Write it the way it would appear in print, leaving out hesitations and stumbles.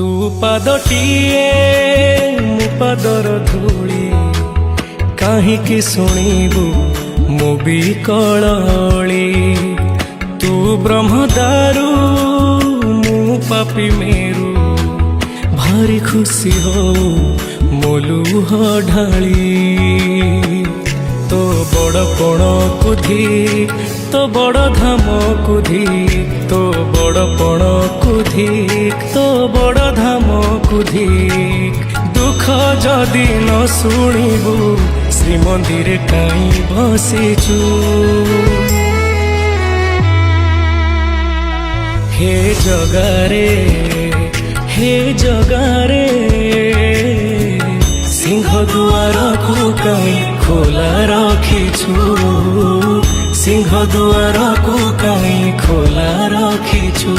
तू पादटिए मु पादर धूली काहींकि शुणिबु मु बिकली तू ब्रह्मदारू मु पापी मेरू भारी खुशी हो मोलुह ढाली तो बड़ पण कुधी तो बड़ धाम कुधी तो बड़ पण कुधी तो बड़ धाम कुधी दुख जदि न शुणिबु श्रीमंदिर काई बसिचु हे जगारे सिंह दुआर को काई खोला रखिछु सिंह दुआर को काई खोला रखिछु।